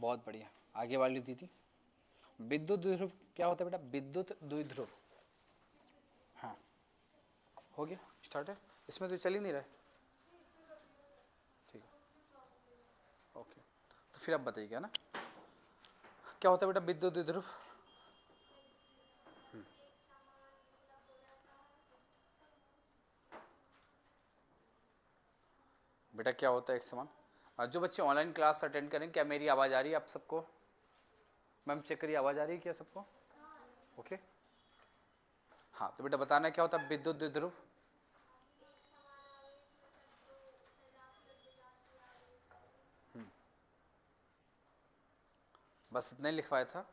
बहुत बढ़िया। आगे वाली दीदी, विद्युत द्विध्रुव क्या होता है बेटा? विद्युत द्विध्रुव, हाँ हो गया, स्टार्ट है। इसमें तो चल ही नहीं रहा है, ठीक है ओके। तो फिर आप बताइएगा ना क्या होता है बेटा विद्युत द्विध्रुव? बेटा क्या होता है एक समान? जो बच्चे ऑनलाइन क्लास अटेंड करें, क्या मेरी आवाज़ आ रही है आप सबको? मैम चेक करिए आवाज़ आ रही है क्या सबको? ओके हाँ, तो बेटा बताना क्या होता है विद्युत द्विध्रुव? बस इतना ही लिखवाया था,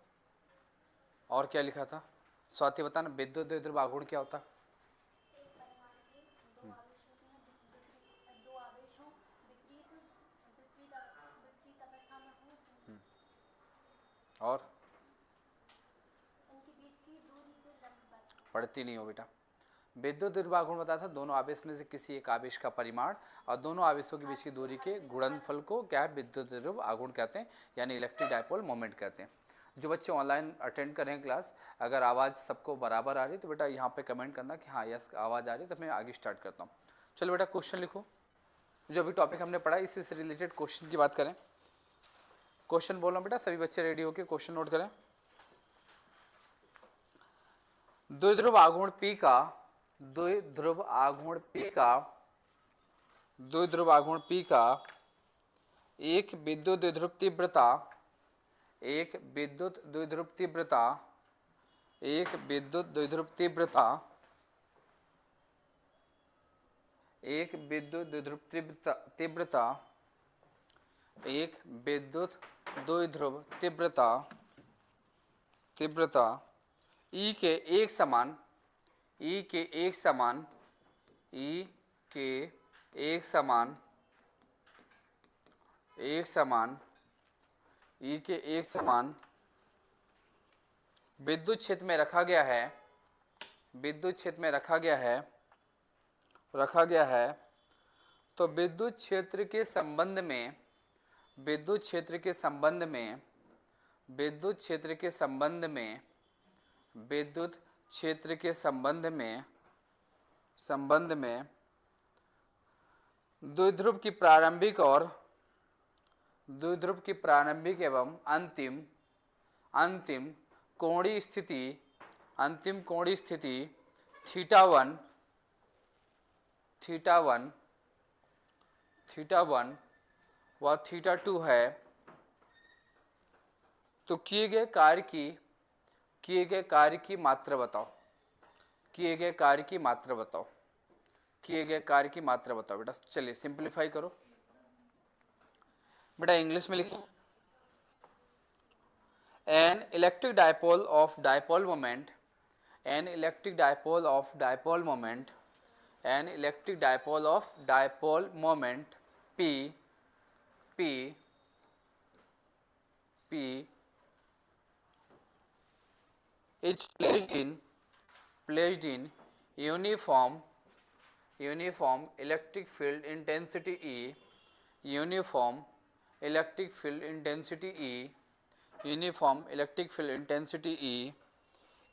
और क्या लिखा था? स्वाति बताना विद्युत द्विध्रुव आघूर्ण क्या होता? और पढ़ती नहीं हो बेटा। विद्युत द्विध्रुव आघूर्ण बताया था दोनों आवेश में से किसी एक आवेश का परिमाण और दोनों आवेशों के बीच की दूरी के गुणनफल को क्या है विद्युत द्विध्रुव आघूर्ण कहते हैं, यानी इलेक्ट्रिक डायपोल मोमेंट कहते हैं। जो बच्चे ऑनलाइन अटेंड कर रहे हैं क्लास, अगर आवाज़ सबको बराबर आ रही है तो बेटा यहाँ पे कमेंट करना कि हाँ यस आवाज़ आ रही है, तो मैं आगे स्टार्ट करता हूँ। चलो बेटा क्वेश्चन लिखो। जो अभी टॉपिक हमने पढ़ा इसी से रिलेटेड क्वेश्चन की बात करें। क्वेश्चन बोल रहा हूँ बेटा, सभी बच्चे रेडी होकर क्वेश्चन नोट करें। द्विध्रुव आघूर्ण P का द्विध्रुव आघूर्ण P का द्विध्रुव आघूर्ण P का एक विद्युत द्विध्रुव तीव्रता एक विद्युत द्विध्रुव तीव्रता एक विद्युत द्विध्रुव तीव्रता एक विद्युत द्विध्रुव तीव्रता एक विद्युत द्विध्रुव तीव्रता तीव्रता E के एक समान E के एक समान E के एक समान एक समान E के एक समान विद्युत क्षेत्र में रखा गया है, विद्युत क्षेत्र में रखा गया है। तो विद्युत क्षेत्र के संबंध में विद्युत क्षेत्र के संबंध में विद्युत क्षेत्र के संबंध में विद्युत क्षेत्र के संबंध में द्विध्रुव की प्रारंभिक और द्विध्रुव की प्रारंभिक एवं अंतिम कोणीय स्थिति थीटा वन व थीटा टू है। तो किए गए कार्य की मात्रा बताओ। किए गए कार्य की मात्रा बताओ बेटा। चलिए सिंपलीफाई करो बेटा, इंग्लिश में लिखें। An electric dipole of dipole moment an electric dipole of dipole moment an electric dipole of dipole moment P is placed in uniform electric field intensity E uniform electric field intensity E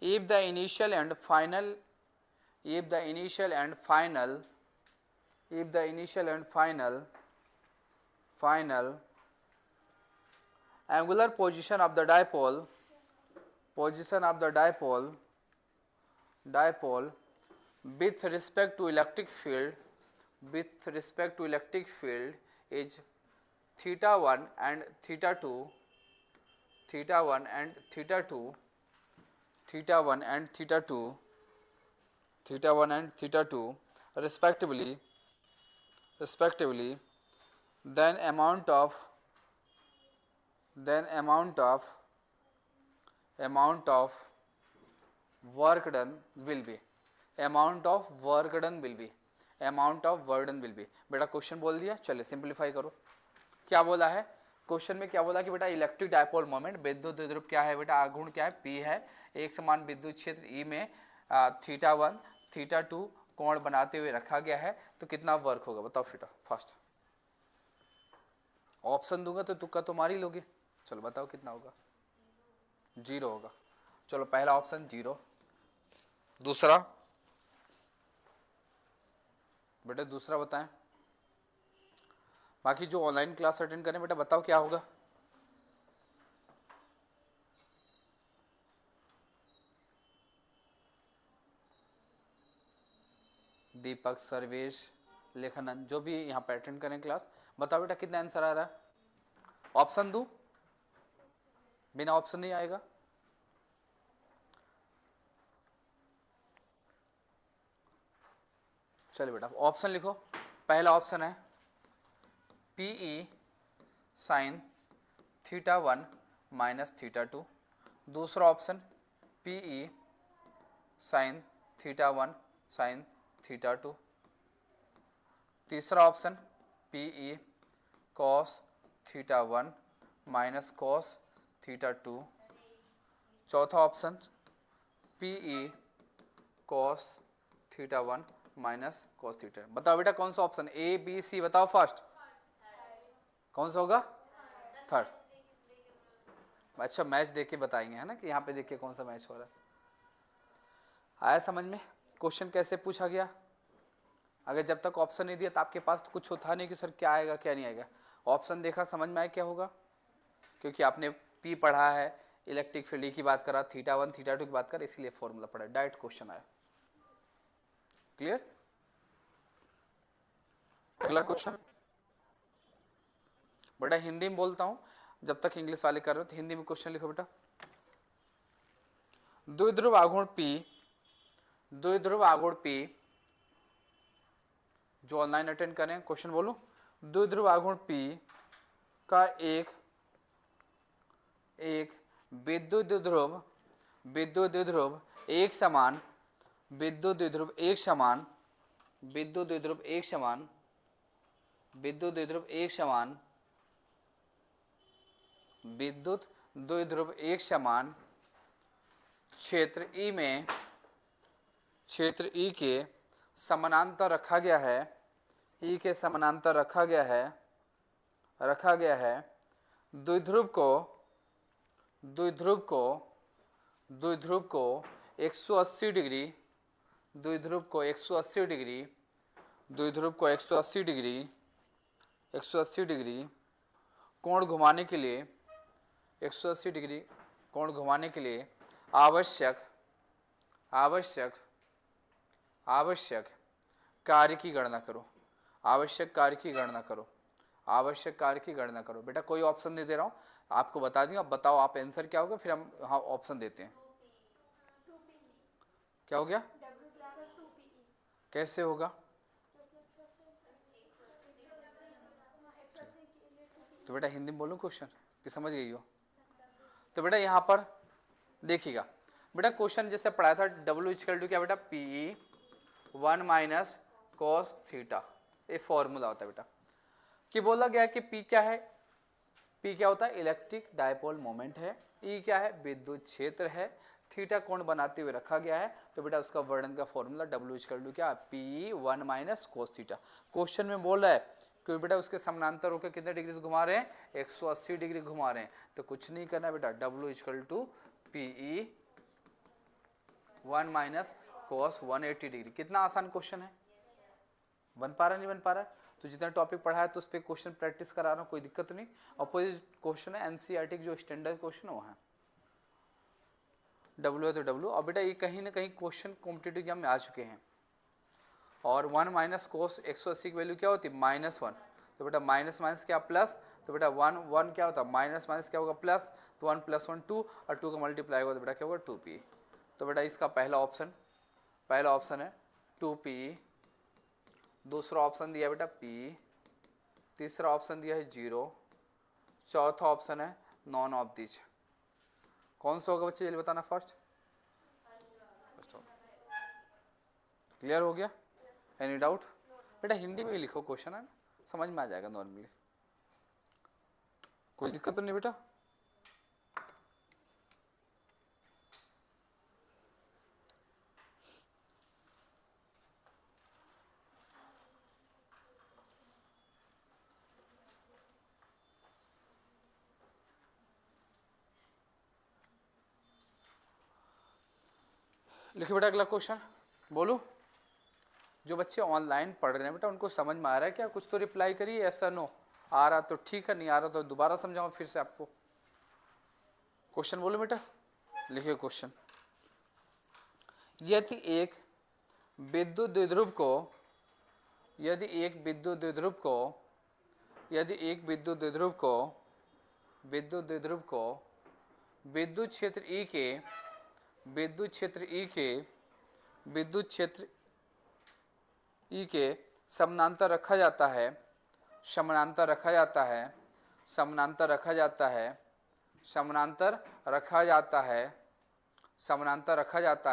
if the initial and final angular position of the dipole with respect to electric field is theta 1 and theta 2 respectively, then amount of work done will be बेटा question बोल दिया। चलिए simplify करो। क्या बोला है question में? क्या बोला कि बेटा इलेक्ट्रिक डायपोल मोमेंट विद्युत द्विध्रुव क्या है बेटा? आघूर्ण क्या है? P है। एक समान विद्युत क्षेत्र E में थीटा 1 थीटा 2 कोण बनाते हुए रखा गया है। तो कितना वर्क होगा बताओ बेटा फास्ट। ऑप्शन दूंगा तो तुक्का तो मार ही लोगे। चलो बताओ कितना होगा, 0 होगा। चलो पहला ऑप्शन 0। दूसरा बेटा, दूसरा बताएं। बाकी जो ऑनलाइन क्लास अटेंड करें बेटा बताओ क्या होगा। दीपक, सर्वेश, लेखनंद, जो भी यहाँ पे अटेंड करें क्लास, बताओ बेटा कितना आंसर आ रहा है। ऑप्शन दूं? बिना ऑप्शन नहीं आएगा। चलिए बेटा ऑप्शन लिखो। पहला ऑप्शन है PE साइन θ1 माइनस θ2। दूसरा ऑप्शन PE साइन θ1 साइन θ2। तीसरा option PE cos θ1 minus cos θ2। चौथा option PE cos θ1 minus cos θ। बताओ बेटा कौन सा ऑप्शन, A B C बताओ फर्स्ट, कौन सा होगा? थर्ड। अच्छा मैच देख के बताएंगे है ना, कि यहाँ पे देख के कौन सा मैच हो रहा है। आया समझ में क्वेश्चन कैसे पूछा गया? अगर जब तक ऑप्शन नहीं दिया तो आपके पास तो कुछ होता नहीं कि सर क्या आएगा क्या नहीं आएगा। ऑप्शन देखा समझ में आया क्या होगा, क्योंकि आपने P पढ़ा है, इलेक्ट्रिक फील्ड की बात करा, θ1 θ2 की बात करा, इसलिए फॉर्मूला पढ़ा, डायरेक्ट क्वेश्चन आया। क्लियर? अगला क्वेश्चन बेटा हिंदी में बोलता हूं, जब तक इंग्लिश वाले कर रहे हो तो हिंदी में क्वेश्चन लिखो बेटा। द्विध्रुव आघूर्ण P, द्विध्रुव आघूर्ण P, जो ऑनलाइन अटेंड करें क्वेश्चन बोलो। द्विध्रुव आघूर्ण P का एक विद्युत द्विध्रुव, विद्युत द्विध्रुव एक समान, विद्युत द्विध्रुव एक समान, विद्युत द्विध्रुव एक समान, विद्युत द्विध्रुव एक समान, विद्युत द्विध्रुव एक समान क्षेत्र E में, क्षेत्र E के समानांतर रखा गया है, E के समानांतर रखा गया है, द्विध्रुव को 180 डिग्री, द्विध्रुव को 180 डिग्री, द्विध्रुव को 180 डिग्री, 180 डिग्री कोण घुमाने के लिए, 180 डिग्री कोण घुमाने के लिए आवश्यक कार्य की गणना करो, आवश्यक कार्य की गणना करो, आवश्यक कार्य की गणना करो। बेटा कोई ऑप्शन नहीं दे रहा हूँ, आपको बता दूंगा, अब बताओ आप आंसर क्या होगा, फिर हम हाँ ऑप्शन देते हैं। क्या हो गया? कैसे होगा? तो बेटा हिंदी में बोलूं क्वेश्चन कि समझ गई हो? तो बेटा यहाँ पर देखिएगा बेटा, क्वेश्चन जैसे पढ़ाया था W इक्वल टू क्या बेटा, PE 1 माइनस कॉस थीटा, ये फॉर्मूला होता है बेटा। कि बोला गया कि P क्या है, P क्या होता है, इलेक्ट्रिक डायपोल मोमेंट है, E क्या है, विद्युत क्षेत्र है, थीटा कोण बनाते हुए रखा गया है, तो बेटा उसका वर्णन का फॉर्मूला W इक्वल टू क्या, PE 1 minus cos theta. Question में बोल रहा है क्योंकि बेटा उसके समानांतर होकर कितने डिग्री से घुमा रहे हैं, 180 डिग्री घुमा रहे हैं, तो कुछ नहीं करना बेटा, W equal to PE 1 minus cos 180 degree. कितना आसान क्वेश्चन है, बन पा रहा नहीं बन पा रहा है? तो जितना टॉपिक पढ़ा है तो उस पर क्वेश्चन प्रैक्टिस करा रहा हूँ, कोई दिक्कत नहीं। अपोजिट क्वेश्चन है एनसीईआरटी जो स्टैंडर्ड क्वेश्चन है वो है W है तो W। और बेटा ये कहीं ना कहीं क्वेश्चन कॉम्पिटिटिव एग्जाम में आ चुके हैं। और 1 माइनस कोस 180 की वैल्यू क्या होती है, -1, तो बेटा माइनस माइनस क्या प्लस, तो बेटा 1 क्या होता है, माइनस माइनस क्या होगा प्लस, तो 1 + 1 2, और 2 का मल्टीप्लाई होगा तो बेटा क्या होगा 2P। तो बेटा इसका पहला ऑप्शन है 2P। दूसरा ऑप्शन दिया बेटा P, तीसरा ऑप्शन दिया है 0, चौथा ऑप्शन है नॉन ऑफ दिस। कौन सा होगा बच्चे ये बताना फर्स्ट। क्लियर हो गया? Any doubt? बेटा हिंदी में ही लिखो क्वेश्चन है, समझ में आ जाएगा नॉर्मली, कोई दिक्कत तो नहीं बेटा? लिखो बेटा अगला क्वेश्चन, बोलो। जो बच्चे ऑनलाइन पढ़ रहे हैं बेटा उनको समझ में आ रहा है क्या? कुछ तो रिप्लाई करिए, ऐसा नो। आ रहा तो ठीक है, नहीं आ रहा तो दोबारा समझाऊं फिर से आपको। क्वेश्चन बोलो बेटा, लिखिए क्वेश्चन। यदि एक विद्युत द्विध्रुव को यदि एक विद्युत द्विध्रुव को विद्युत क्षेत्र E के समानांतर रखा जाता है, समानांतर रखा जाता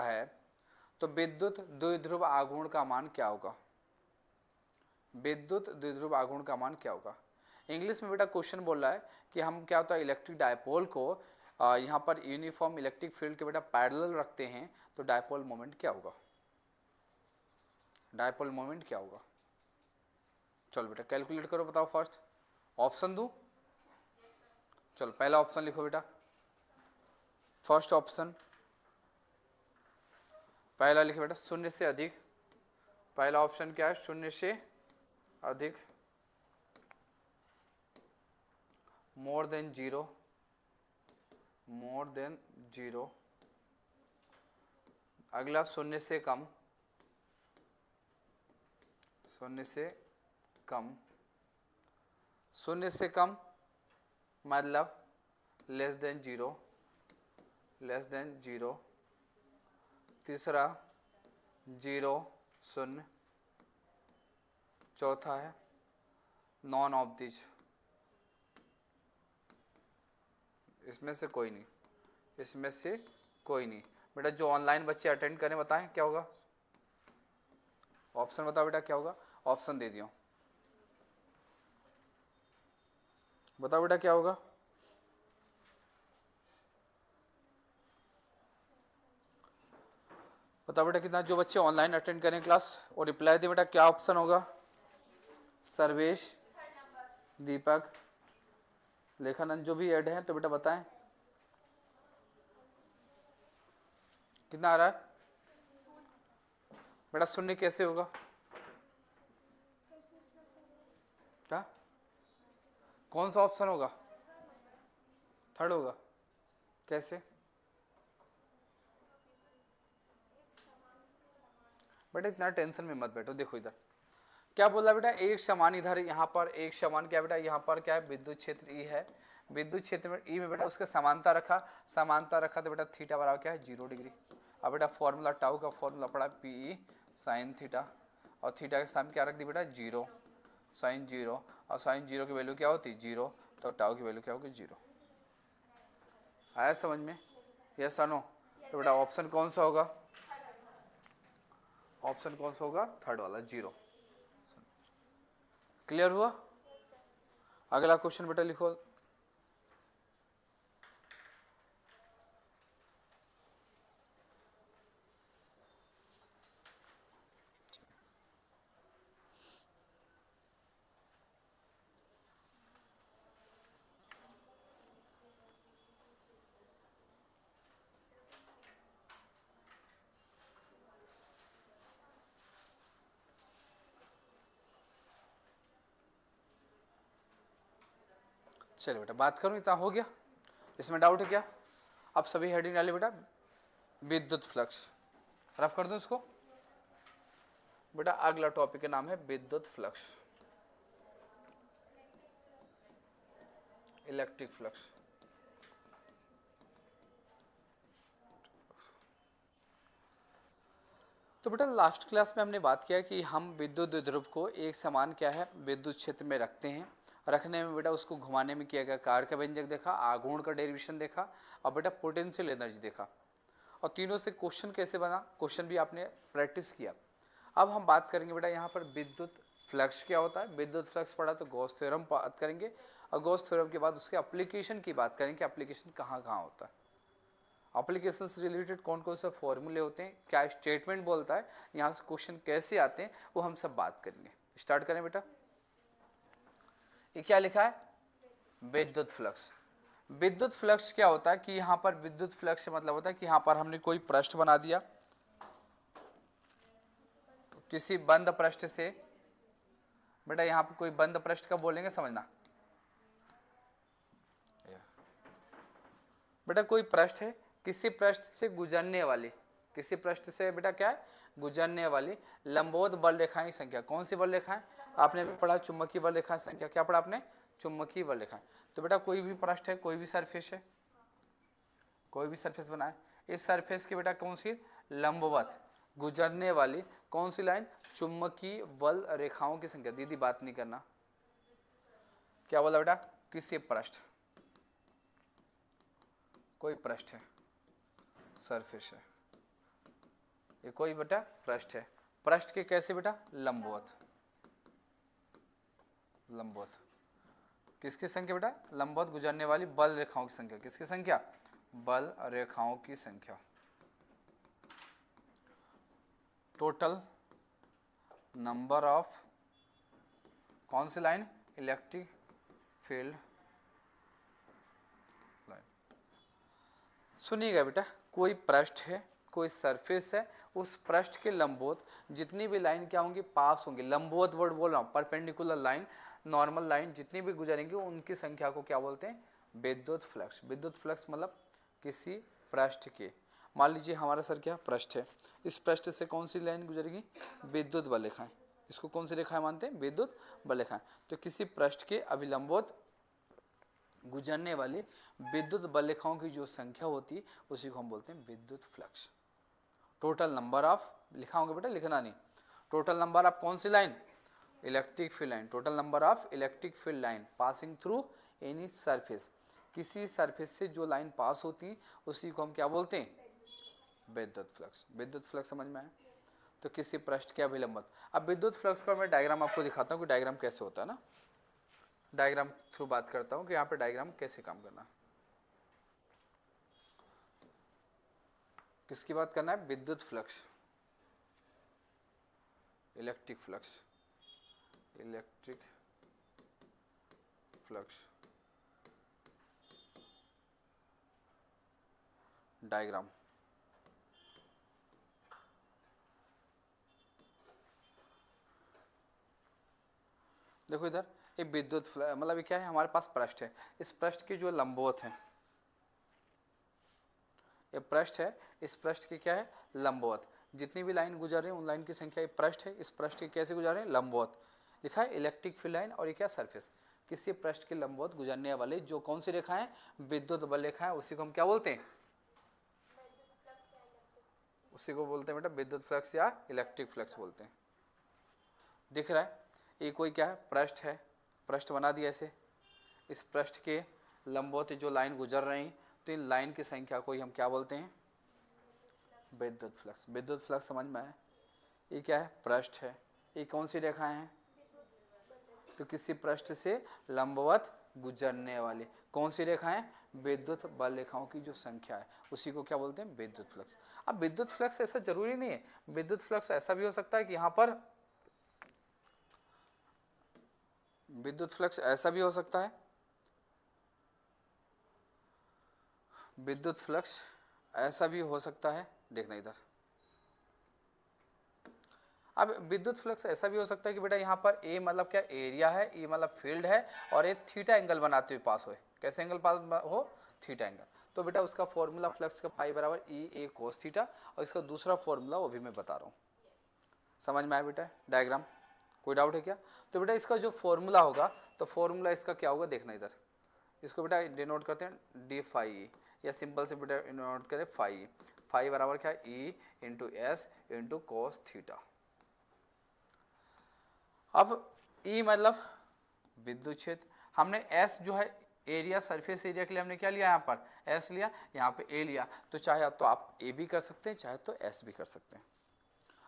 है, तो विद्युत द्विध्रुव आघूर्ण का मान क्या होगा? विद्युत द्विध्रुव आघूर्ण का मान क्या होगा? इंग्लिश में बेटा क्वेश्चन बोल रहा है कि हम क्या होता है इलेक्ट्रिक डायपोल को यहाँ पर यूनिफॉर्म इलेक्ट्रिक फील्ड के बेटा पैरेलल रखते हैं, तो डायपोल मोमेंट क्या होगा? डायपोल मोमेंट क्या होगा? चलो बेटा कैलकुलेट करो, बताओ फर्स्ट। ऑप्शन दूं? चलो पहला ऑप्शन लिखो बेटा, फर्स्ट ऑप्शन पहला लिखो बेटा, शून्य से अधिक। पहला ऑप्शन क्या है? शून्य से अधिक, मोर देन जीरो। अगला शून्य से कम, शून्य से कम मतलब लेस देन जीरो। तीसरा जीरो शून्य। चौथा है नॉन ऑफ दिस, इसमें से कोई नहीं। बेटा जो ऑनलाइन बच्चे अटेंड करें बताएं क्या होगा? ऑप्शन बताओ बेटा क्या होगा? ऑप्शन दे दियो, बताओ बेटा क्या होगा? बताओ बेटा कितना, जो बच्चे ऑनलाइन अटेंड करें क्लास और रिप्लाई दे बेटा, क्या ऑप्शन होगा? सर्वेश, दीपक, लेखानंद जो भी ऐड हैं तो बेटा बताएं कितना आ रहा है? बेटा शून्य कैसे होगा? क्या कौन सा ऑप्शन होगा? थर्ड होगा। कैसे? बेटा इतना टेंशन में मत बैठो, देखो इधर क्या बोला बेटा, एक समान इधर यहाँ पर एक समान क्या बेटा, यहाँ पर क्या है विद्युत क्षेत्र ई है, विद्युत क्षेत्र में ई में बेटा उसके समानता रखा तो बेटा थीटा बराबर क्या है 0 डिग्री। अब बेटा फॉर्मूला टाउ का फॉर्मूला पड़ा पी साइन थीटा, और थीटा के सामने क्या रख दी बेटा 0, साइन 0, और साइन 0 की वैल्यू क्या होती 0, तो टाउ की वैल्यू क्या होगी 0। आया समझ में? यस या नो? तो बेटा ऑप्शन कौन सा होगा? ऑप्शन कौन सा होगा? थर्ड वाला 0। क्लियर हुआ? अगला क्वेश्चन बेटा लिखो। चलो बेटा बात करूं, इतना हो गया? इसमें डाउट है क्या? अब सभी हेडिंग डाले बेटा, विद्युत फ्लक्स रफ कर दूं इसको बेटा। अगला टॉपिक का नाम है विद्युत फ्लक्स, इलेक्ट्रिक फ्लक्स। तो बेटा लास्ट क्लास में हमने बात किया कि हम विद्युत द्विध्रुव को एक समान क्या है विद्युत क्षेत्र में रखते हैं। रखने में बेटा उसको घुमाने में किया गया कार्य का व्यंजक देखा, आघूर्ण का डेरिवेशन देखा, और बेटा पोटेंशियल एनर्जी देखा, और तीनों से क्वेश्चन कैसे बना, क्वेश्चन भी आपने प्रैक्टिस किया। अब हम बात करेंगे बेटा यहाँ पर विद्युत फ्लक्स क्या होता है। विद्युत फ्लक्स पढ़ा तो गॉस थ्योरम बात करेंगे, और गॉस थ्योरम के बाद उसके एप्लीकेशन की बात करेंगे, एप्लीकेशन कहाँ कहाँ होता है, एप्लीकेशन से रिलेटेड कौन कौन से फॉर्मूले होते हैं, क्या स्टेटमेंट बोलता है, यहाँ से क्वेश्चन कैसे आते हैं, वो हम सब बात करेंगे। स्टार्ट करें बेटा। ये क्या लिखा है? विद्युत फ्लक्स। विद्युत फ्लक्स क्या होता है कि यहाँ पर विद्युत फ्लक्स से मतलब होता है कि यहाँ पर हमने कोई पृष्ठ बना दिया, किसी बंद पृष्ठ से, बेटा यहाँ पे कोई बंद पृष्ठ का बोलेंगे समझना, बेटा कोई पृष्ठ है, किसी पृष्ठ से गुजरने वाली, किसी पृष्ठ से बेटा क्या है, गुजरने वाली लंबवत बल रेखाएं की संख्या। कौन सी बल रेखाएं? आपने पढ़ा चुंबकीय बल रेखा संख्या। क्या पढ़ा आपने? चुंबकीय बल रेखाएं। तो बेटा कोई भी पृष्ठ है, कोई भी सरफेस है, कोई भी सरफेस बनाए, इस सरफेस की बेटा कौन सी लंबवत गुजरने वाली कौन सी लाइन? चुंबकीय बल रेखाओं की संख्या। दीदी बात नहीं करना। क्या बोला बेटा? किसी पृष्ठ, कोई पृष्ठ है, सरफेस है, ये कोई बेटा पृष्ठ है, पृष्ठ के कैसे बेटा? लंबवत, लंबवत किसकी संख्या बेटा? लंबवत गुजरने वाली बल रेखाओं की संख्या। किसकी संख्या? बल रेखाओं की संख्या। टोटल नंबर ऑफ कौन सी लाइन? Electric field line. सुनिएगा बेटा, कोई पृष्ठ है, कोई सरफेस है, उस पृष्ठ के लंबवत जितनी भी लाइन क्या होंगी? पास होंगी। लंबवत वर्ड बोल रहा हूँ, परपेंडिकुलर लाइन, नॉर्मल लाइन जितनी भी गुजरेंगी उनकी संख्या को क्या बोलते हैं? विद्युत फ्लक्स। विद्युत फ्लक्स मतलब किसी पृष्ठ के, मान लीजिए हमारा सर क्या पृष्ठ है, इस पृष्ठ से कौन सी लाइन गुजरेगी? विद्युत बल रेखाएं। इसको कौन सी रेखाएं मानते हैं? विद्युत बल रेखाएं। तो किसी पृष्ठ के अभिलंबवत गुजरने वाली विद्युत बल रेखाओं की जो संख्या होती है उसी को हम बोलते हैं विद्युत फ्लक्स। टोटल नंबर ऑफ, लिखा होगा बेटा, लिखना नहीं, टोटल नंबर ऑफ कौन सी line? Electric field line. Total number of electric field line passing through any surface. किसी सरफेस से जो लाइन पास होती है उसी को हम क्या बोलते हैं? विद्युत फ्लक्स। विद्युत फ्लक्स समझ में आया? तो किसी पृष्ठ के अभिलंबवत। अब विद्युत फ्लक्स का मैं डायग्राम आपको दिखाता हूँ कि डायग्राम कैसे होता है ना, डायग्राम थ्रू बात करता हूँ कि यहाँ पे डायग्राम कैसे काम करना। किसकी बात करना है? विद्युत flux, electric flux, electric flux diagram. देखो इधर ये विद्युत मतलब ये क्या है? हमारे पास पृष्ठ है, इस पृष्ठ के जो लंबवत है, ये पृष्ठ है, इस पृष्ठ की क्या है? लंबवत। जितनी भी लाइन गुजर रही है उन लाइन की संख्या, ये पृष्ठ है, इस पृष्ठ की कैसे गुजर रहे हैं? लंबवत। लिखा है इलेक्ट्रिक फील्ड लाइन, और ये क्या? सरफेस। किसी पृष्ठ के लंबवत गुजरने वाले जो कौन सी रेखा है? विद्युत बल रेखा है। उसी को हम क्या बोलते हैं? उसी को बोलते हैं बेटा विद्युत फ्लक्स या इलेक्ट्रिक फ्लक्स बोलते हैं। दिख रहा है? ये कोई क्या है? पृष्ठ है, पृष्ठ बना दिया ऐसे, इस पृष्ठ के लंबवत जो लाइन गुजर रही तो इन लाइन की संख्या को ही हम क्या बोलते हैं? विद्युत फ्लक्स। विद्युत फ्लक्स समझ में आया? ये क्या है? पृष्ठ है, ये कौन सी रेखाएं हैं? तो किसी पृष्ठ से लंबवत गुजरने वाली कौन सी रेखाएं? विद्युत बल रेखाओं की जो संख्या है उसी को क्या बोलते हैं? विद्युत फ्लक्स। अब विद्युत फ्लक्स ऐसा जरूरी नहीं है, विद्युत फ्लक्स ऐसा भी हो सकता है कि यहाँ पर विद्युत फ्लक्स ऐसा भी हो सकता है, विद्युत फ्लक्स ऐसा भी हो सकता है, देखना इधर। अब विद्युत फ्लक्स ऐसा भी हो सकता है कि बेटा यहाँ पर ए मतलब क्या? एरिया है, ई मतलब फील्ड है, और ये थीटा एंगल बनाते हुए पास हो। कैसे एंगल पास हो? Theta angle. तो बेटा उसका फॉर्मूला फ्लक्स का फाई बराबर ई ए कोस थीटा, और इसका दूसरा फॉर्मूला वो भी मैं बता रहा हूँ। समझ में आया बेटा डायग्राम? कोई डाउट है क्या? तो बेटा इसका जो फॉर्मूला होगा, तो फॉर्मूला इसका क्या होगा? देखना इधर, इसको बेटा डिनोट करते हैं डी फाई ई, या सिंपल से बेटा डिनोट करें फाई। फाई बराबर क्या? ई into S into cos theta. अब E मतलब विद्युत क्षेत्र, हमने S जो है एरिया, सरफेस एरिया के लिए हमने क्या लिया? यहाँ पर S लिया, यहाँ पे A लिया। तो चाहे तो आप A भी कर सकते हैं, चाहे तो S भी कर सकते हैं।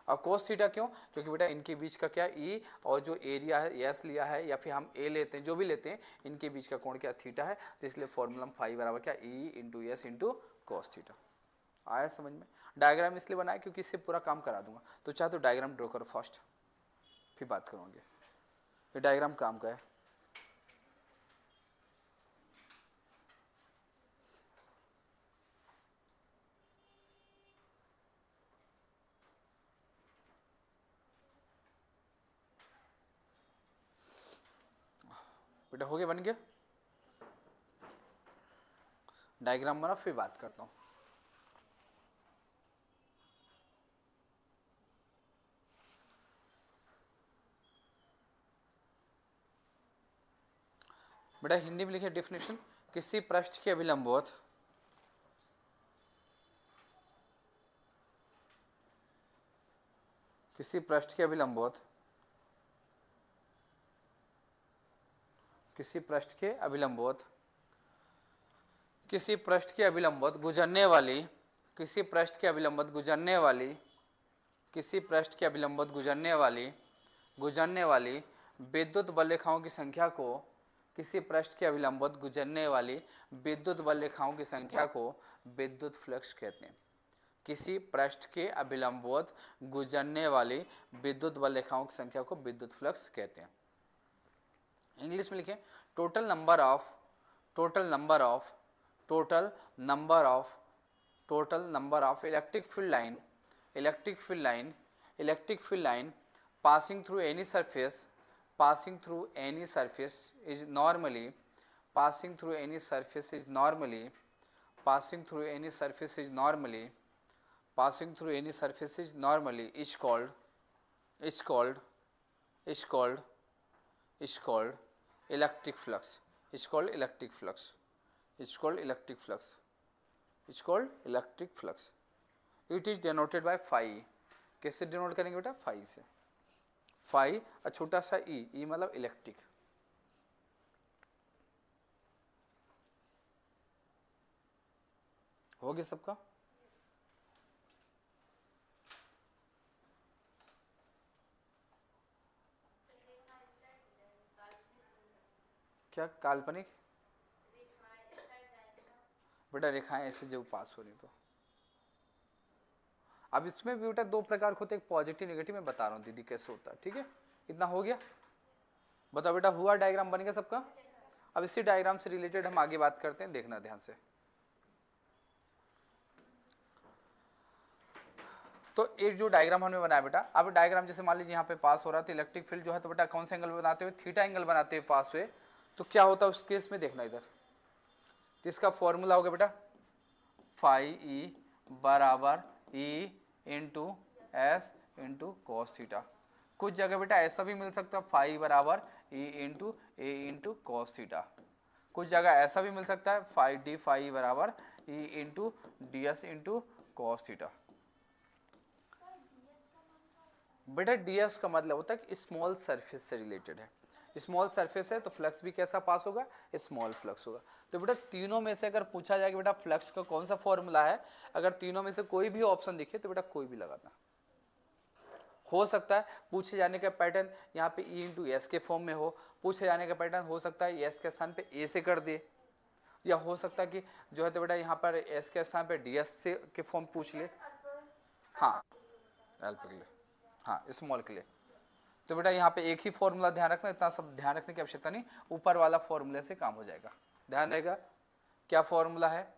अब कोस थीटा क्यों? क्योंकि बेटा इनके बीच का क्या? E, और जो एरिया है S लिया है, या फिर हम A लेते हैं, जो भी लेते हैं, इनके बीच का कोण क्या? थीटा है। तो इसलिए फॉर्मूला फाई बराबर क्या? E into S into cos theta. आया समझ में? डायग्राम इसलिए बनाया क्योंकि इससे पूरा काम करा दूंगा। तो चाहे तो डायग्राम ड्रॉ करो फर्स्ट, फिर बात करोगे। ये डायग्राम काम का है। बेटा हो गया, बन गया। डायग्राम बना फिर बात करता हूँ। बेटा हिंदी में लिखे डेफिनेशन, किसी पृष्ठ के अभिलंबवत किसी पृष्ठ के अभिलंबवत किसी पृष्ठ के अभिलंबवत किसी पृष्ठ के अभिलंबवत गुजरने वाली किसी पृष्ठ के अभिलंबवत गुजरने वाली किसी पृष्ठ के अभिलंबवत गुजरने वाली विद्युत बल रेखाओं की संख्या को किसी पृष्ठ के अभिलंबवत गुजरने वाली विद्युत बल रेखाओं की संख्या को विद्युत फ्लक्स कहते हैं। किसी पृष्ठ के अभिलंबवत गुजरने वाली विद्युत बल रेखाओं की संख्या को विद्युत फ्लक्स कहते हैं। इंग्लिश में लिखें, total number of electric field line passing through any surface is normally is called electric flux. It is denoted by phi. कैसे डिनोट करेंगे बेटा? फाई से। फाई और छोटा सा ई मतलब इलेक्ट्रिक। हो गया सबका? क्या काल्पनिक? बेटा रेखाएं ऐसे जो पास हो रही तो अब इसमें भी बेटा दो प्रकार के होते हैं, एक पॉजिटिव नेगेटिव। मैं बता रहा हूँ दीदी कैसे होता है, ठीक है? इतना हो गया? बताओ बेटा, हुआ? डायग्राम बन गया सबका? अब इसी डायग्राम से रिलेटेड हम आगे बात करते हैं, देखना ध्यान से। तो एक जो डायग्राम हमने बनाया बेटा, अब डायग्राम जैसे मान लीजिए यहाँ पे पास हो रहा है तो इलेक्ट्रिक फील्ड जो है तो बेटा कौन से एंगल बनाते हुए? थीटा एंगल बनाते हुए पास हुए। तो क्या होता है उस केस में, देखना इधर। तो इसका फॉर्मूला हो गया बेटा फाई ई बराबर E into S into cos theta. कुछ जगह बेटा ऐसा भी मिल सकता है फाई बराबर ई इंटू ए इंटू कॉस थीटा। कुछ जगह ऐसा भी मिल सकता है फाई डी फाई बराबर E into D S into cos theta. बेटा डी एस का मतलब होता है कि स्मॉल सरफेस से रिलेटेड है। स्मॉल सरफेस है तो फ्लक्स भी कैसा पास होगा? स्मॉल फ्लक्स होगा। तो बेटा तीनों में से अगर पूछा जाए कि बेटा फ्लक्स का कौन सा फॉर्मूला है, अगर तीनों में से कोई भी ऑप्शन दिखे तो बेटा कोई भी लगाना। हो सकता है पूछे जाने का पैटर्न यहाँ पे ई इंटू एस के फॉर्म में हो, पूछे जाने का पैटर्न हो सकता है एस के स्थान पे ए से कर दे, या हो सकता है कि जो है तो बेटा यहाँ पर एस के स्थान पे डी एस से के फॉर्म पूछ ले। हाँ एल के लिए, हाँ स्मॉल के लिए। तो बेटा यहाँ पे एक ही फॉर्मूला ध्यान रखना, इतना सब ध्यान रखने की आवश्यकता नहीं, ऊपर वाला फॉर्मूले से काम हो जाएगा। ध्यान रहेगा क्या फॉर्मूला है?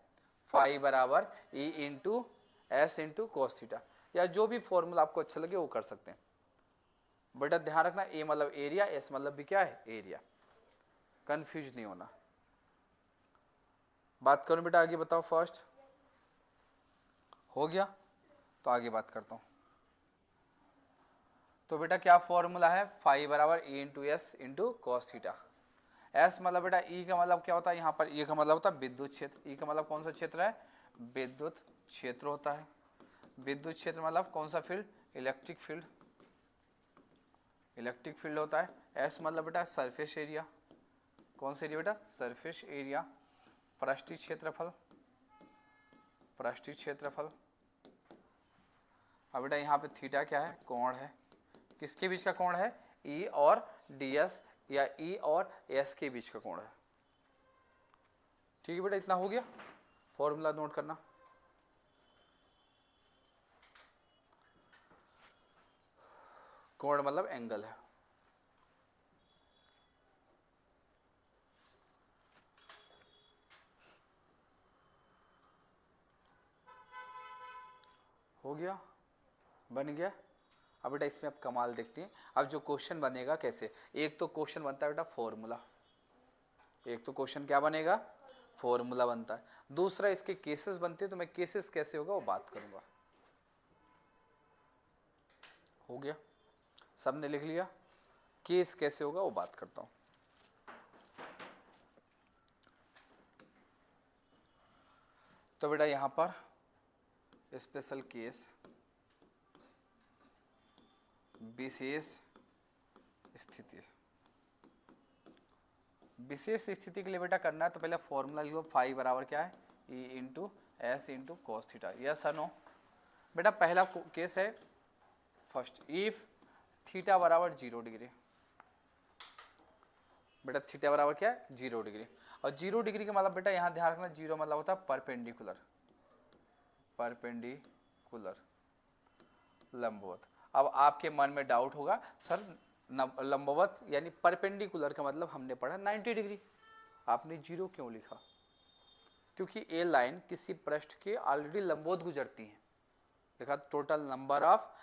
फाई बराबर E into S into cos theta, या जो भी फॉर्मूला आपको अच्छा लगे वो कर सकते हैं। बेटा ध्यान रखना ए मतलब एरिया, एस मतलब भी क्या है? एरिया। कंफ्यूज नहीं होना। बात करूं बेटा आगे, बताओ फर्स्ट हो गया तो आगे बात करता हूं। तो बेटा क्या फॉर्मूला है? फाई बराबर E into S into cos theta. S मतलब बेटा ई का मतलब क्या होता है? यहाँ पर ई का मतलब होता है विद्युत क्षेत्र। ई का मतलब कौन सा क्षेत्र है? विद्युत क्षेत्र होता है। विद्युत क्षेत्र मतलब कौन सा field? Electric field. Electric field होता है। एस मतलब बेटा सरफेस एरिया। कौन सा एरिया बेटा? Surface area. पृष्ठीय क्षेत्रफल। पृष्ठीय क्षेत्रफल। अब बेटा यहाँ पे थीटा क्या है? कोण है। किसके बीच का कोण है? ई और डी एस या ई और एस के बीच का कोण है। ठीक है बेटा, इतना हो गया। फॉर्मूला नोट करना। कोण मतलब एंगल है। हो गया? बन गया? अब बेटा इसमें आप कमाल देखते हैं। अब जो क्वेश्चन बनेगा कैसे, एक तो क्वेश्चन बनता है बेटा फॉर्मूला, एक तो क्वेश्चन क्या बनेगा, फॉर्मूला बनता है, दूसरा इसके केसेस बनते हैं, तो मैं केसेस कैसे होगा वो बात करूंगा। हो गया, सबने लिख लिया, केस कैसे होगा वो बात करता हूं। तो बेटा यहां पर स्पेशल केस, विशेष स्थिति, विशेष स्थिति के लिए बेटा करना है तो पहले फॉर्मूला लिखो, फाई बराबर क्या है, E into S into cos theta. Yes और नो? बेटा पहला केस है फर्स्ट, इफ थीटा बराबर 0 डिग्री, बेटा थीटा बराबर क्या है 0 डिग्री, और 0 डिग्री का मतलब बेटा यहाँ ध्यान रखना, 0 मतलब होता है परपेंडिकुलर, परपेंडिकुलर लंबवत। अब आपके मन में डाउट होगा सर लंबवत यानी परपेंडिकुलर का मतलब हमने पढ़ा 90 डिग्री, आपने 0 क्यों लिखा? क्योंकि ए लाइन किसी पृष्ठ के ऑलरेडी लंबवत गुजरती है। देखा, total number of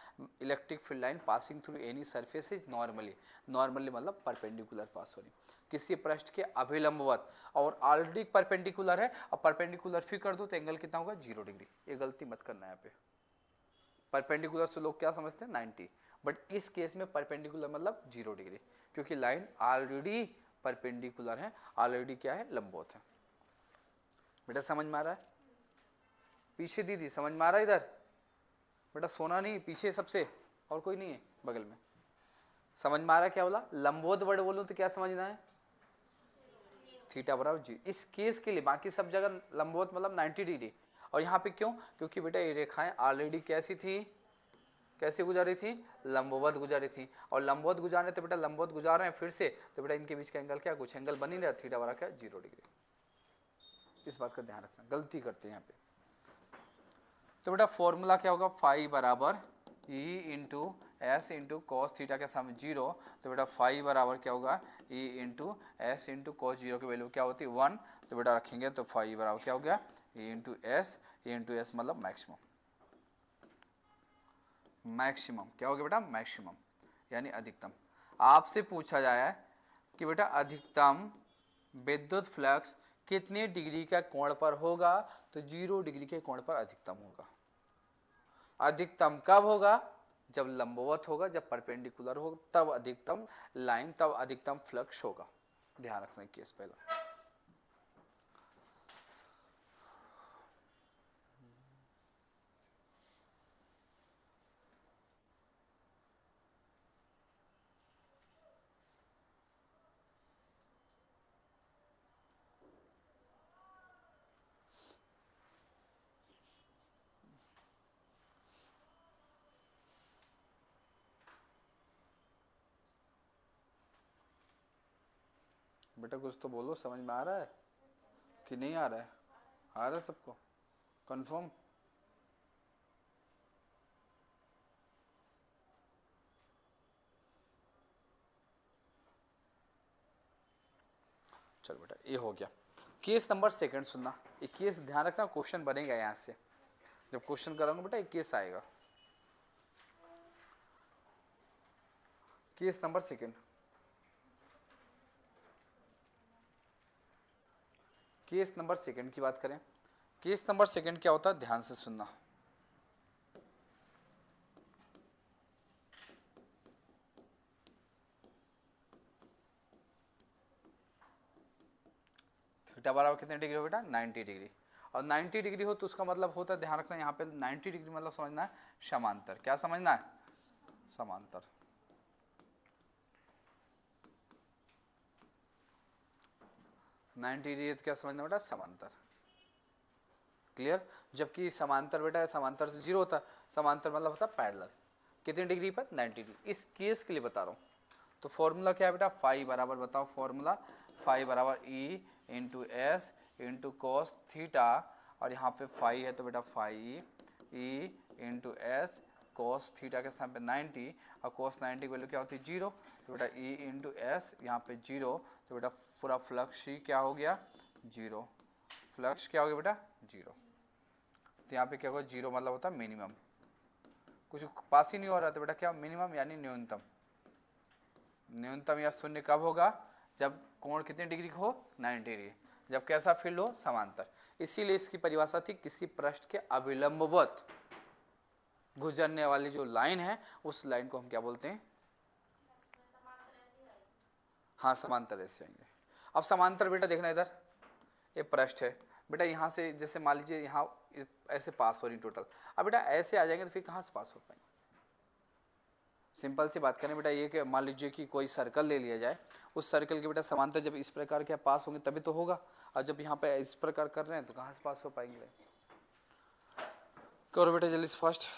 electric field line passing through any surface is normally, normally मतलब परपेंडिकुलर पास हो रही किसी पृष्ठ के अभिलंबवत, और ऑलरेडी परपेंडिकुलर है, अब परपेंडिकुलर फिर कर दो तो एंगल कितना होगा 0 डिग्री। ये गलती मत करना यहाँ पे, परपेंडिकुलर से लोग क्या समझते हैं 90, बट इस केस में परपेंडिकुलर मतलब 0 डिग्री, क्योंकि लाइन ऑलरेडी परपेंडिकुलर है, ऑलरेडी क्या है लंबवत है। बेटा समझ में आ रहा है? पीछे दीदी समझ में आ रहा है? इधर बेटा सोना नहीं, पीछे सबसे, और कोई नहीं है बगल में। समझ में आ रहा है क्या बोला? लंबवत वर्ड बोलूं तो क्या समझना है, थीटा बराबर 0 इस केस के लिए, बाकी सब जगह लंबवत मतलब 90 डिग्री। और यहाँ पे क्यों? क्योंकि बेटा ये रेखाएं ऑलरेडी कैसी थी, कैसे गुजारी थी, लंबवत गुजारी थी, और लंबवत गुजारने तो बेटा लंबवत गुजार रहे हैं फिर से, तो बेटा इनके बीच का एंगल क्या, कुछ एंगल बन ही रहा, थीटा बराबर क्या 0 डिग्री। इस बात का ध्यान रखना, गलती करते हैं यहाँ पे। तो बेटा फॉर्मूला क्या होगा, फाई बराबर E into S into cos theta के सामने 0, तो बेटा फाई बराबर क्या होगा, ई इंटू एस इंटू कॉस 0 की वैल्यू क्या होती है 1, तो बेटा रखेंगे तो फाई बराबर क्या हो गया, ई इंटू एस मतलब मैक्सिमम, मैक्सिमम क्या हो गया बेटा, मैक्सिमम यानी अधिकतम। आपसे पूछा जाए कि बेटा अधिकतम विद्युत फ्लक्स कितने डिग्री का कोण पर होगा, तो 0 डिग्री के कोण पर अधिकतम होगा। अधिकतम कब होगा, जब लंबवत होगा, जब परपेंडिकुलर होगा तब अधिकतम लाइन, तब अधिकतम फ्लक्स होगा। ध्यान रखना केस पहला। बेटा कुछ तो बोलो, समझ में आ रहा है कि नहीं आ रहा है? आ रहा है सबको कंफर्म? चलो बेटा ये हो गया। केस नंबर सेकंड सुनना, ये केस ध्यान रखना, क्वेश्चन बनेगा यहाँ से, जब क्वेश्चन कराऊंगा बेटा एक केस आएगा। Case number second, case number second की बात करें, केस नंबर सेकंड क्या होता है ध्यान से सुनना। थीटा बराबर कितने डिग्री हो बेटा, 90 डिग्री, और 90 डिग्री हो तो उसका मतलब होता है, ध्यान रखना यहाँ पे 90 डिग्री मतलब समझना है समांतर। क्या समझना है, समांतर। नाइन्टी डिग्री क्या समझना बेटा, समांतर। क्लियर? जबकि समांतर बेटा समांतर से 0 होता है, समांतर मतलब होता है पैरेलल। कितने डिग्री पर, 90 डिग्री। इस केस के लिए बता रहा हूँ। तो फॉर्मूला क्या है बेटा, फाई बराबर बताओ, फॉर्मूला फाई बराबर E into S into cos theta, और यहाँ पे फाई है तो बेटा phi E into S cos theta के स्थान पे 90, और कॉस 90 की वैल्यू क्या होती है 0, तो बेटा ई इंटू एस यहाँ पे 0, तो बेटा पूरा फ्लक्स ही क्या हो गया 0, फ्लक्स क्या हो गया बेटा 0। तो यहाँ पे क्या होगा 0 मतलब होता है मिनिमम, कुछ पास ही नहीं हो रहा, तो बेटा क्या मिनिमम यानी न्यूनतम। न्यूनतम या शून्य कब होगा, जब कोण कितने डिग्री का हो 90 डिग्री, जब कैसा फील्ड हो समांतर। इसीलिए इसकी परिभाषा थी किसी पृष्ठ के अविलंबवत गुजरने वाली जो लाइन है उस लाइन को हम क्या बोलते हैं? हाँ समांतर ऐसे आएंगे। अब समांतर बेटा देखना इधर, ये पृष्ठ है बेटा, यहाँ से जैसे मान लीजिए यहाँ ऐसे पास हो रही टोटल, अब बेटा ऐसे आ जाएंगे तो फिर कहाँ से पास हो पाएंगे? सिंपल सी बात करें बेटा ये कि मान लीजिए कि कोई सर्कल ले लिया जाए, उस सर्कल के बेटा समांतर जब इस प्रकार के पास होंगे तभी तो होगा, और जब यहाँ पे इस प्रकार कर रहे हैं तो कहाँ से पास हो पाएंगे? करो बेटा जल्दी से फास्ट।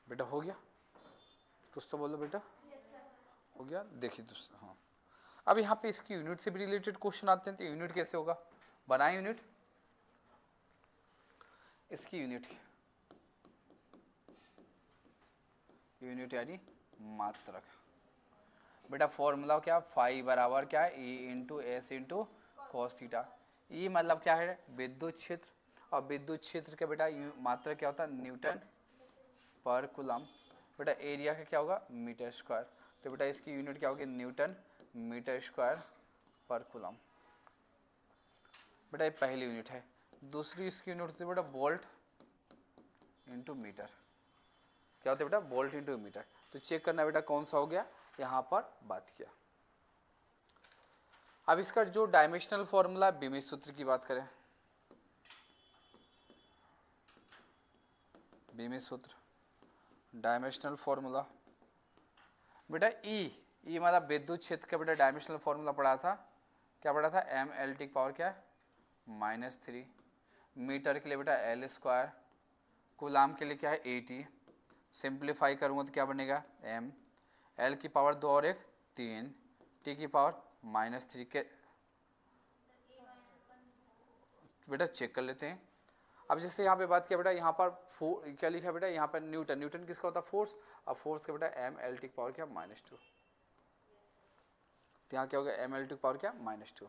बेटा हो गया? कुछ तो बोलो बेटा। हो गया? देखिए दूसरा, हाँ अब यहाँ पे इसकी यूनिट से भी रिलेटेड क्वेश्चन आते हैं, तो यूनिट कैसे होगा? बनाए यूनिट, इसकी यूनिट यानी मात्रक। बेटा फॉर्मूला क्या? फाई बराबर क्या है? E into S into cos theta. E मतलब क्या है? विद्युत क्षेत्र, और विद्युत क्षेत्र का बेटा मात्रक क्या होता है? न्यूटन पर कूलम। बेटा एरिया का क्या होगा? Metre square. तो बेटा इसकी यूनिट क्या होगी? न्यूटन मीटर स्क्वायर पर कूलम। बेटा ये पहली यूनिट है। दूसरी इसकी यूनिट होती है बेटा वोल्ट इंटू मीटर। क्या होता है बेटा? Volt into metre. तो चेक करना बेटा कौन सा हो गया, यहाँ पर बात किया। अब इसका जो डायमेंशनल फॉर्मूला, बीमित सूत्र की बात करें, बीमित सूत्र डायमेंशनल फॉर्मूला बेटा ई मतलब विद्युत क्षेत्र का बेटा डायमेंशनल फॉर्मूला पढ़ा था, क्या पढ़ा था? एम एल टी पावर क्या है? -3। मीटर के लिए बेटा एल स्क्वायर, कूलाम के लिए क्या है? 80। सिंप्लीफाई करूँगा तो क्या बनेगा? एम एल की पावर 2 और 1 3, टी की पावर -3 के बेटा चेक कर लेते हैं। अब जैसे यहाँ पे बात किया बेटा, यहाँ पर क्या लिखा है बेटा? यहाँ पर न्यूटन, न्यूटन किसका होता है? फोर्स। अब फोर्स का बेटा एम एल टी पावर क्या? -2। तो यहाँ क्या होगा? एम एल टी पावर क्या? -2।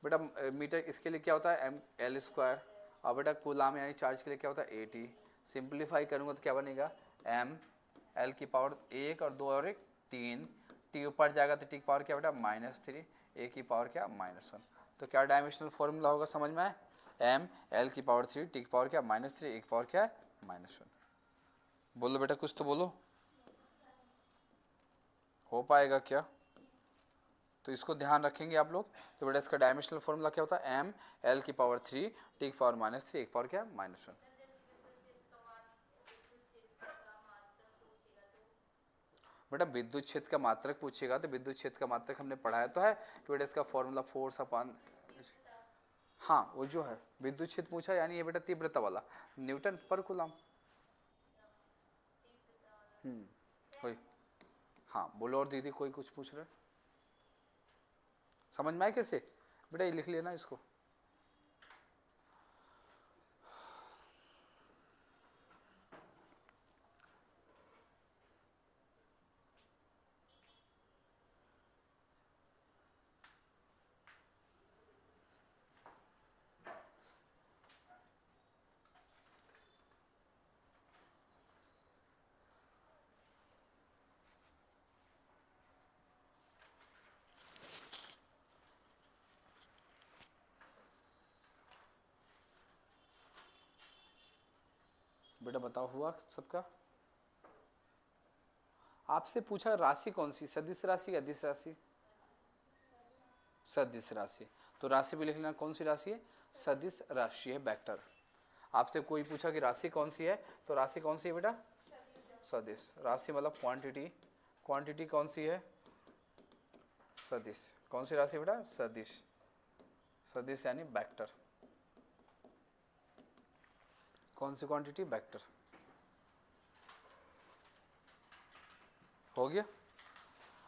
बेटा मीटर इसके लिए क्या होता है? M L square. और बेटा कूलाम यानी चार्ज के लिए क्या होता है? 80। सिंप्लीफाई करूँगा तो क्या बनेगा? एम एल की पावर 1 और 2 और 1 3, टी ऊपर जाएगा तो टी की पावर क्या बेटा? -3, ए की पावर क्या? -1। तो क्या डायमेंशनल फॉर्मूला होगा समझ में आए? एम एल की पावर 3, टी की पावर क्या? -3, ए की पावर क्या है? -1। बोलो बेटा कुछ तो बोलो, हो पाएगा क्या? तो इसको ध्यान रखेंगे आप लोग। तो बेटा इसका डायमेंशनल फॉर्मूला क्या होता है? एम एल की पावर 3, टी की पावर -3, ए की पावर क्या? -1। बेटा विद्युत क्षेत्र का मात्रक पूछेगा तो विद्युत क्षेत्र का मात्रक हमने पढ़ाया तो है। तो बेटा इसका फॉर्मूला फोर्स अपॉन, हाँ वो जो है विद्युत क्षेत्र पूछा, यानी ये बेटा तीव्रता वाला न्यूटन पर कूलम। कोई, हाँ बोलो। और दीदी कोई कुछ पूछ रहे? समझ में आए कैसे? बेटा ये लिख लेना इसको। बेटा बताओ हुआ सबका? आपसे पूछा राशि कौन सी? सदिश राशि या अदिश राशि? सदिश राशि। तो राशि भी लिख लेना, कौन सी राशि है? सदिश राशि है, वेक्टर। आपसे कोई पूछा कि राशि कौन सी है, तो राशि कौन सी है बेटा? सदिश। राशि मतलब क्वांटिटी, क्वांटिटी कौन सी है? सदिश। कौन सी राशि बेटा? सदिश। सदिश यानी वेक्टर। कौन सी क्वांटिटी? वेक्टर। हो गया?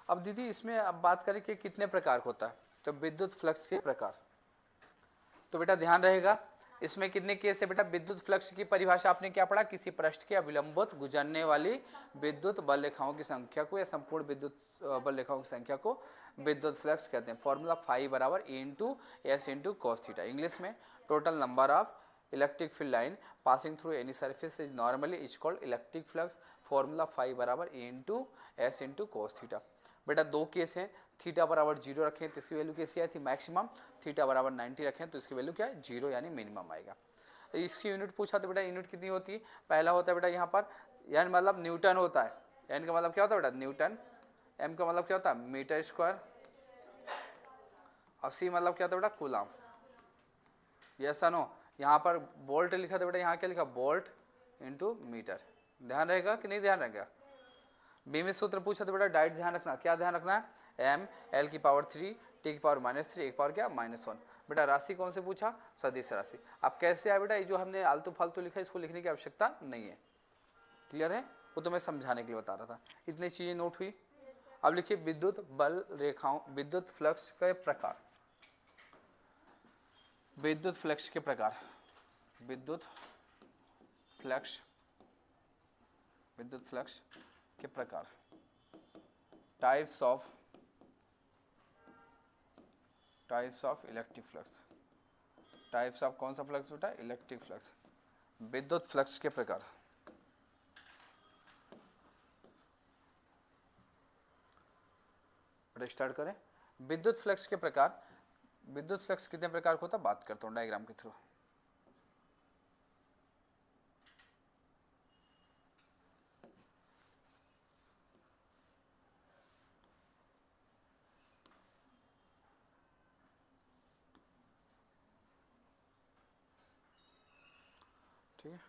अब दीदी इसमें अब बात करें कि कितने प्रकार का होता है, तो विद्युत फ्लक्स के प्रकार। तो बेटा ध्यान रहेगा इसमें कितने केस है बेटा। विद्युत फ्लक्स की परिभाषा आपने क्या पढ़ा, किसी पृष्ठ के अविलंबित गुजरने वाली विद्युत बल रेखाओं की संख्या को या संपूर्ण विद्युत बल रेखाओं की संख्या को विद्युत फ्लक्स कहते हैं। फॉर्मूला फाई बराबर E into S into cos theta. English में total number of electric field line passing through any surface is normally is called electric flux. Formula phi बराबर E into S into cos theta. बेटा दो case हैं, theta बराबर 0 रखें तो इसकी value कैसी आई थी मैक्सिमम, थीटा बराबर 90 रखें तो इसकी वैल्यू क्या है 0 यानी मिनिमम आएगा। इसकी यूनिट पूछा तो बेटा यूनिट कितनी होती है, पहला होता है बेटा यहाँ पर यानी मतलब न्यूटन होता है, एन का मतलब क्या होता है बेटा न्यूटन, एम का मतलब क्या होता है मीटर स्क्वायर, 80 मतलब क्या होता है बेटा कूलम। यस नो, यहाँ पर वोल्ट लिखा था बेटा, यहाँ क्या लिखा वोल्ट इंटू मीटर। ध्यान रहेगा कि नहीं ध्यान रहेगा। बीमित सूत्र पूछा तो बेटा डायरेक्ट ध्यान रखना, क्या ध्यान रखना है, एम एल की पावर 3 टी की पावर -3 एक पावर क्या -1। बेटा राशि कौन से पूछा, सदिश राशि। अब कैसे है बेटा, ये जो हमने आलतू फालतू लिखा है इसको लिखने की आवश्यकता नहीं है, क्लियर है, वो तो मैं समझाने के लिए बता रहा था। इतनी चीजें नोट हुई। अब लिखिए विद्युत बल रेखाओं, विद्युत फ्लक्स के प्रकार, विद्युत फ्लक्स के प्रकार, विद्युत फ्लक्स, विद्युत फ्लक्स के प्रकार, types of electric flux. Types of कौन सा फ्लक्स बेटा, इलेक्ट्रिक फ्लक्स। विद्युत फ्लक्स के प्रकार, स्टार्ट करें। विद्युत फ्लक्स के प्रकार, विद्युत फ्लक्स कितने प्रकार का होता है बात करता हूँ डायग्राम के थ्रू। ठीक है,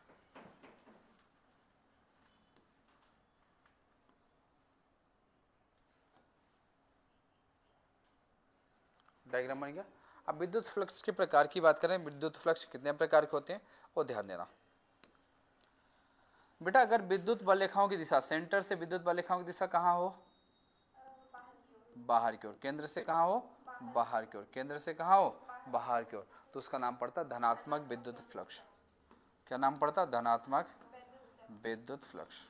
डायग्राम बन गया। अब विद्युत फ्लक्स के प्रकार की बात करें, विद्युत फ्लक्स कितने प्रकार के होते हैं वो ध्यान देना बेटा। अगर विद्युत बल रेखाओं की दिशा, सेंटर से विद्युत बल रेखाओं की दिशा कहाँ हो, बाहर की ओर। केंद्र से कहाँ हो, बाहर की ओर। केंद्र से कहाँ हो, बाहर की ओर, तो उसका नाम पड़ता है धनात्मक विद्युत फ्लक्स। क्या नाम पड़ता है, धनात्मक विद्युत फ्लक्स।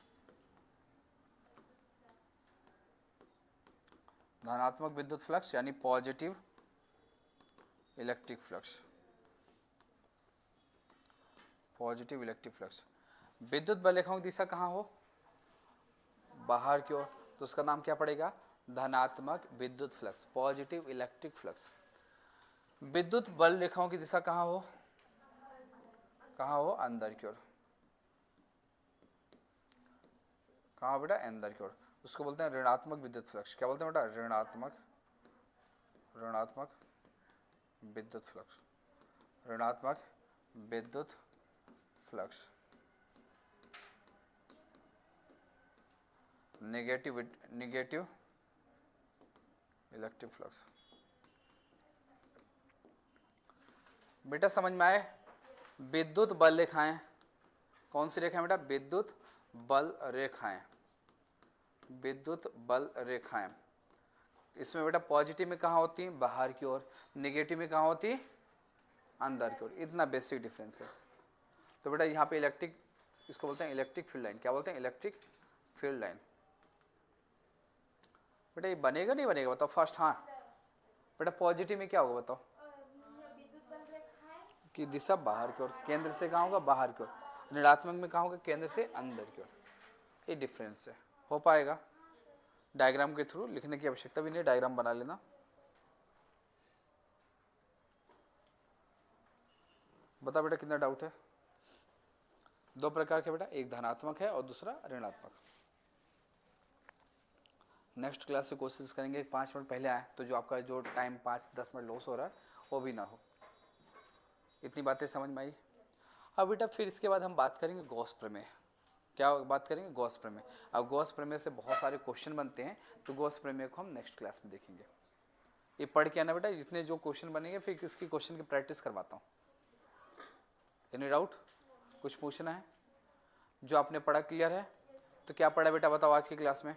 धनात्मक विद्युत फ्लक्स यानी positive electric flux, positive electric flux. विद्युत बल रेखाओं की दिशा कहाँ हो, बाहर की ओर, तो उसका नाम क्या पड़ेगा, धनात्मक विद्युत फ्लक्स, पॉजिटिव इलेक्ट्रिक फ्लक्स। विद्युत बल रेखाओं की दिशा कहाँ हो, कहाँ हो, अंदर की ओर। कहाँ बेटा, अंदर की ओर, उसको बोलते हैं ऋणात्मक विद्युत फ्लक्स। क्या बोलते हैं बेटा, ऋणात्मक विद्युत फ्लक्स, ऋणात्मक विद्युत फ्लक्स। Negative electric flux. बेटा समझ में आए, विद्युत बल रेखाएं, कौन सी रेखाएं बेटा, विद्युत बल रेखाएं, विद्युत बल रेखाएं। इसमें बेटा पॉजिटिव में कहाँ होती है, बाहर की ओर, नेगेटिव में कहाँ होती है, अंदर की ओर। इतना बेसिक डिफरेंस है। तो बेटा यहाँ पे इलेक्ट्रिक, इसको बोलते हैं इलेक्ट्रिक फील्ड लाइन। क्या बोलते हैं, इलेक्ट्रिक फील्ड लाइन। बेटा ये बनेगा नहीं बनेगा बताओ फर्स्ट। हाँ बेटा पॉजिटिव में क्या होगा बताओ, कि दिशा बाहर की ओर, केंद्र से कहाँ होगा, बाहर की ओर। ऋणात्मक में कहाँ होगा, केंद्र से अंदर की ओर। ये डिफरेंस है, हो पाएगा। डायग्राम के थ्रू लिखने की आवश्यकता भी नहीं, डायग्राम बना लेना। बता बेटा कितना डाउट है। दो प्रकार के बेटा, एक धनात्मक है और दूसरा ऋणात्मक। नेक्स्ट क्लास से कोशिश करेंगे 5 मिनट पहले आए, तो जो आपका जो टाइम 5-10 मिनट लॉस हो रहा है वो भी ना हो। इतनी बातें समझ में आई। अब बेटा फिर इसके बाद हम बात करेंगे गॉस प्रमेय। क्या बात करेंगे, गॉस प्रमेय। अब गॉस प्रमेय से बहुत सारे क्वेश्चन बनते हैं, तो गॉस प्रमेय को हम नेक्स्ट क्लास में देखेंगे। ये पढ़ के आना बेटा, जितने जो क्वेश्चन बनेंगे फिर इसकी क्वेश्चन की प्रैक्टिस करवाता हूँ। एनी डाउट, कुछ पूछना है, जो आपने पढ़ा क्लियर है। तो क्या पढ़ा बेटा बताओ आज की क्लास में,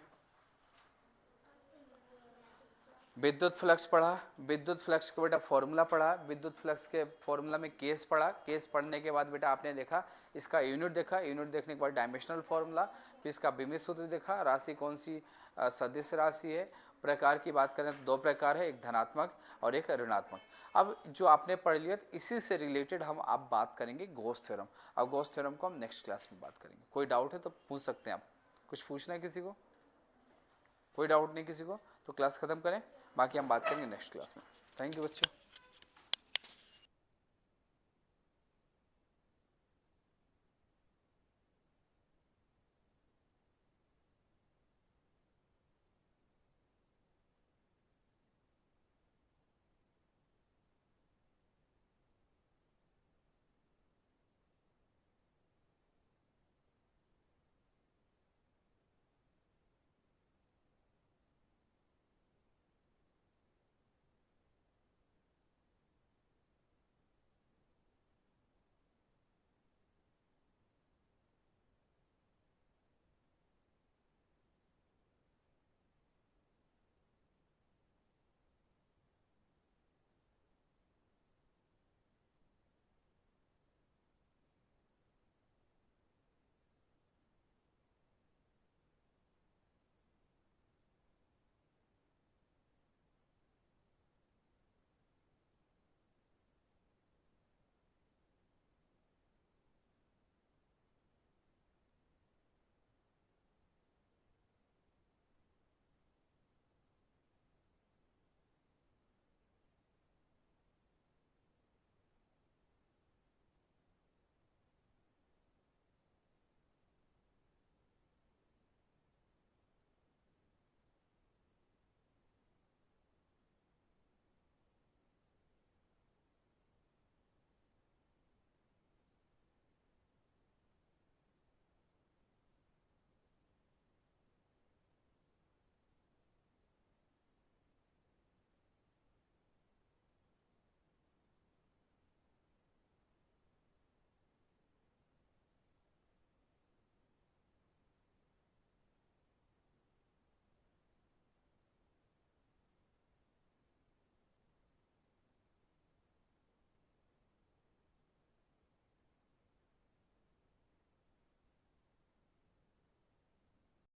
विद्युत फ्लक्स पढ़ा, विद्युत फ्लक्स का बेटा फॉर्मूला पढ़ा, विद्युत फ्लक्स के फॉर्मूला में केस पढ़ा, केस पढ़ने के बाद बेटा आपने देखा इसका यूनिट देखा, यूनिट देखने के बाद डायमेंशनल फॉर्मूला, फिर इसका बीमित सूत्र देखा, राशि कौन सी सदिश राशि है। प्रकार की बात करें तो दो प्रकार है, एक धनात्मक और एक ऋणात्मक। अब जो आपने पढ़ लिया इसी से रिलेटेड हम आप बात करेंगे गॉस थ्योरम। अब गॉस थ्योरम को हम नेक्स्ट क्लास में बात करेंगे। कोई डाउट है तो पूछ सकते हैं आप, कुछ पूछना है किसी को? कोई डाउट नहीं किसी को? तो क्लास खत्म करें, बाकी हम बात करेंगे नेक्स्ट क्लास में। थैंक यू बच्चों।